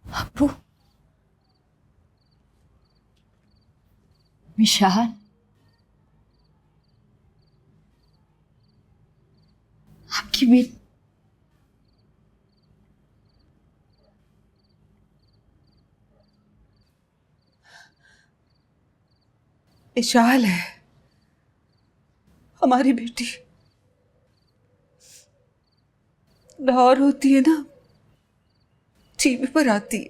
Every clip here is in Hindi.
अब्बू, विशाल, आपकी बेटी विशाल है, हमारी बेटी। लाहौर होती है ना, टीवी पर आती है।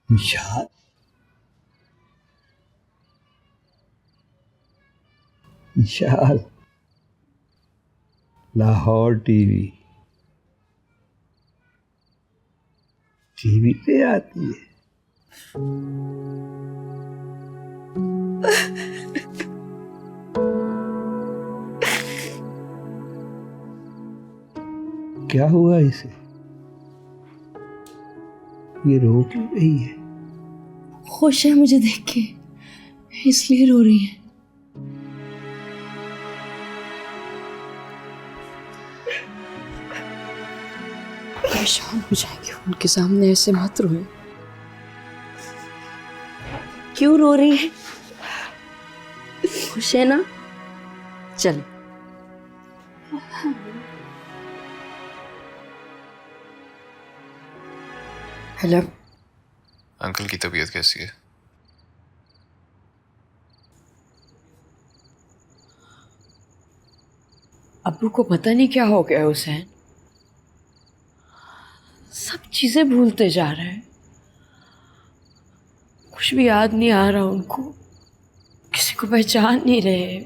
विशाल, विशाल, लाहौर टीवी पे आती है। क्या हुआ इसे? ये रो क्यों रही है? खुश है मुझे देख के, इसलिए रो रही है। परेशान हो जाएगी, उनके सामने ऐसे मत रोए। क्यों रो रही है? खुश है ना? चल। हेलो, अंकल की तबीयत कैसी है? अब्बू को पता नहीं क्या हो गया हुसैन, सब चीजें भूलते जा रहे हैं। कुछ भी याद नहीं आ रहा उनको, किसी को पहचान नहीं रहे,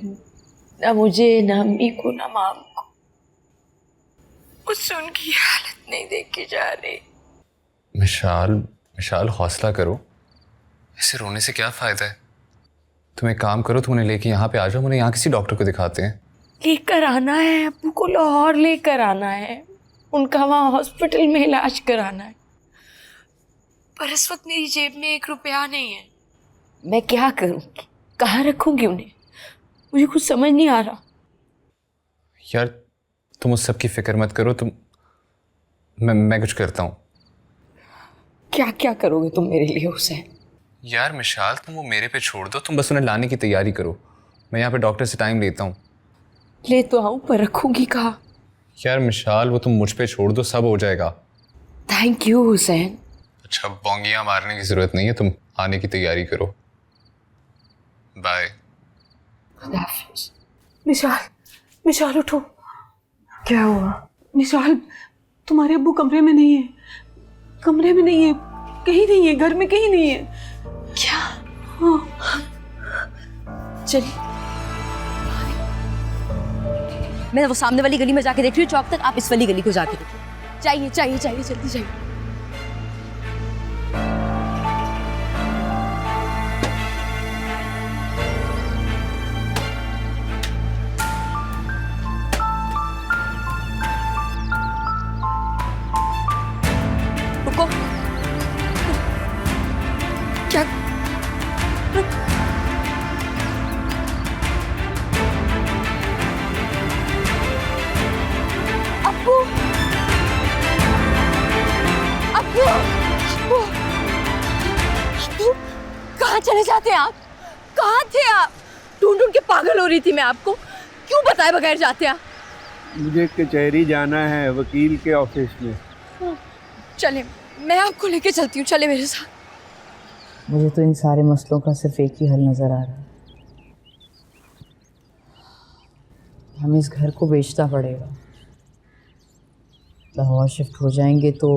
ना मुझे, ना अम्मी को, ना माम को। मुझसे उनकी हालत नहीं देखी जा रही। विशाल हौसला करो, ऐसे रोने से क्या फायदा है। तुम एक काम करो, तुम उन्हें लेके यहाँ पे आ जाओ, उन्हें यहाँ किसी डॉक्टर को दिखाते हैं। लेकर आना है अब्बू को, लाहौर लेकर आना है, उनका वहाँ हॉस्पिटल में इलाज कराना है। पर इस वक्त मेरी जेब में 1 रुपया नहीं है। मैं क्या करूँगी, कहाँ रखूँगी उन्हें, मुझे कुछ समझ नहीं आ रहा। यार तुम उस सब की फिक्र मत करो, मैं कुछ करता हूँ। क्या क्या करोगे तुम मेरे लिए हुसैन? यार मिशाल, तुम वो मेरे पे छोड़ दो, तुम बस उन्हें लाने की तैयारी करो। मैं यहाँ पे डॉक्टर से टाइम लेता हूँ। ले तो आऊँ, पर रखूँगी कहाँ? यार मिशाल, वो तुम मुझ पे छोड़ दो, सब हो जाएगा। Thank you Hussain. अच्छा, बोंगियाँ मारने की ज़रूरत नहीं है, तुम आने की तैयारी करो। बाय। खुदा हाफिज़। विशाल उठो। क्या हुआ? विशाल, तुम्हारे अब्बू कमरे में नहीं है, कमरे में नहीं है, कहीं नहीं है, घर में कहीं नहीं है। क्या? हाँ, चलिए, मैं वो सामने वाली गली में जाके देख रही हूँ चौक तक, आप इस वाली गली को जाके देखिए। चाहिए चाहिए चाहिए, जल्दी चाहिए। रुको। क्या? अब्बू, अब्बू, अब्बू, अब्बू, कहाँ चले जाते हैं आप? कहाँ थे आप? ढूंढ ढूंढ के पागल हो रही थी मैं आपको। क्यों बताए बगैर जाते आप? मुझे कचहरी जाना है, वकील के ऑफिस में। चले, मैं आपको लेके चलती हूँ, चले मेरे साथ। मुझे तो इन सारे मसलों का सिर्फ एक ही हल नज़र आ रहा है। हमें इस घर को बेचना पड़ेगा। लाहौर शिफ्ट हो जाएंगे तो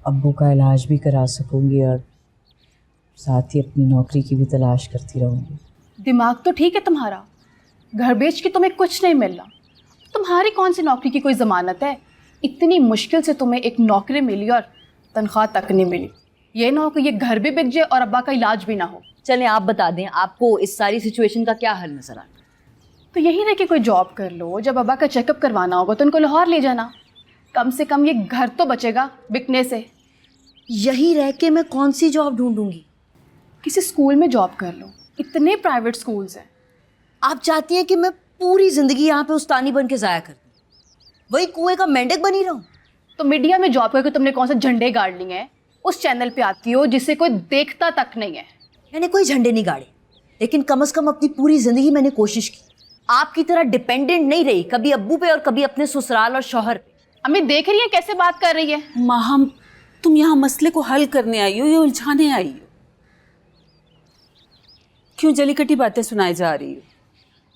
अब्बू का इलाज भी करा सकूंगी और साथ ही अपनी नौकरी की भी तलाश करती रहूँगी। दिमाग तो ठीक है तुम्हारा, घर बेच के तुम्हें कुछ नहीं मिल रहा। तुम्हारी कौन सी नौकरी की कोई ज़मानत है? इतनी मुश्किल से तुम्हें एक नौकरी मिली और तनख्वाह तक नहीं मिली। ये ना हो कि ये घर भी बिक जाए और अब्बा का इलाज भी ना हो। चलें आप बता दें, आपको इस सारी सिचुएशन का क्या हल नजर आ रहा है? तो यही रह कि कोई जॉब कर लो, जब अब्बा का चेकअप करवाना होगा तो उनको लाहौर ले जाना। कम से कम ये घर तो बचेगा बिकने से। यही रह के मैं कौन सी जॉब ढूंढूंगी? किसी स्कूल में जॉब कर लो, इतने प्राइवेट स्कूल्स हैं। आप चाहती हैं कि मैं पूरी जिंदगी यहाँ पे उस्तानी बन के जाया कर दूँ, वही कुएं का मेंढक बनी रहूँ? तो मीडिया में जॉब करके तुमने कौन सा झंडे गाड़ लिए हैं? उस चैनल पे आती हो जिसे कोई देखता तक नहीं है। मैंने कोई झंडे नहीं गाड़े, लेकिन कम से कम अपनी पूरी जिंदगी मैंने कोशिश की। आपकी तरह डिपेंडेंट नहीं रही, कभी अब्बू पे और कभी अपने ससुराल और शौहर पे। अम्मी देख रही है कैसे बात कर रही है। माँ, तुम यहाँ मसले को हल करने आई हो या उलझाने आई हो? क्यों जलीकटी बातें सुनाई जा रही हो?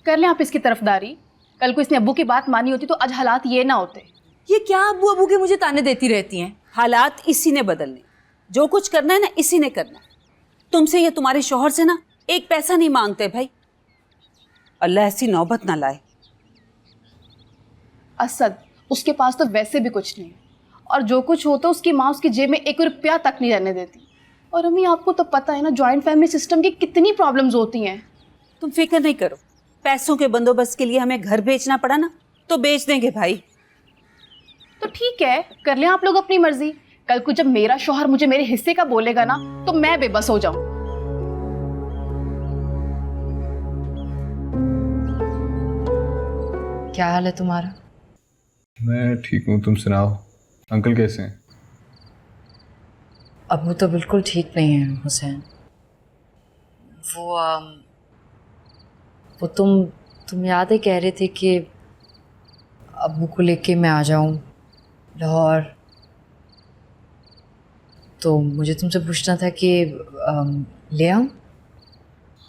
कर लें आप इसकी तरफदारी। कल को इसने अब्बू की बात मानी होती तो आज हालात ये ना होते। ये क्या अब्बू अब्बू के मुझे ताने देती रहती हैं? हालात इसी ने बदलने, जो कुछ करना है ना इसी ने करना। तुमसे या तुम्हारे शौहर से ना एक पैसा नहीं मांगते भाई। अल्लाह ऐसी नौबत ना लाए। असद, उसके पास तो वैसे भी कुछ नहीं है, और जो कुछ होता उसकी माँ उसकी जेब में 1 रुपया तक नहीं रहने देती। और अम्मी आपको तो पता है ना जॉइंट फैमिली सिस्टम की कितनी प्रॉब्लम्स होती हैं। तुम फिक्र नहीं करो, पैसों के बंदोबस्त के लिए हमें घर बेचना पड़ा ना तो बेच देंगे भाई। तो ठीक है, कर लें आप लोग अपनी मर्जी। कल को जब मेरा शौहर मुझे मेरे हिस्से का बोलेगा ना तो मैं बेबस हो जाऊं। क्या हाल है तुम्हारा? मैं ठीक हूँ, तुम सुनाओ। अंकल कैसे हैं? अब्बू तो बिल्कुल ठीक नहीं है हुसैन। वो तुम याद है कह रहे थे कि अब्बू को लेके मैं आ जाऊं लाहौर, तो मुझे तुमसे पूछना था कि ले आऊं?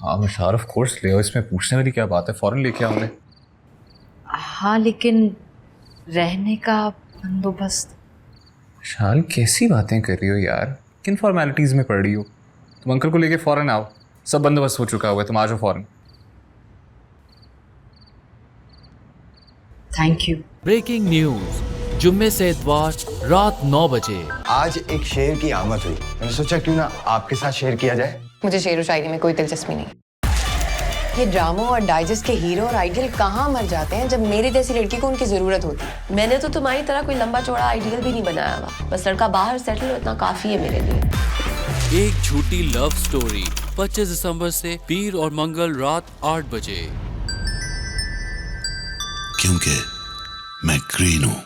हाँ मशार, ऑफ कोर्स ले आओ, इसमें पूछने वाली क्या बात है, फ़ौरन लेके आओ उन्हें। हाँ, लेकिन रहने का बंदोबस्त। शाल कैसी बातें कर रही हो यार, किन फॉर्मेलिटीज़ में पड़ रही हो? तुम अंकल को लेके फ़ौरन आओ, सब बंदोबस्त हो चुका हुआ है, तुम आ जाओ फ़ौरन। Thank you. ब्रेकिंग न्यूज जुम्मे से इतवार रात 9 बजे। आज एक शेर की आमद हुई, मैंने सोचा क्यों ना आपके साथ शेयर किया जाए। मुझे शेर व शायरी में कोई दिलचस्पी नहीं। ये ड्रामों और डाइजेस्ट के हीरो और आइडियल कहाँ मर जाते हैं जब मेरी जैसी लड़की को उनकी जरूरत होती है। मैंने तो तुम्हारी तरह कोई लंबा चौड़ा आइडियल भी नहीं बनाया हुआ, बस लड़का बाहर सेटल हो इतना काफी है मेरे लिए। एक झूठी लव स्टोरी 25 दिसंबर से पीर और मंगल रात 8 बजे। क्योंकि मैं ग्रीन हूँ।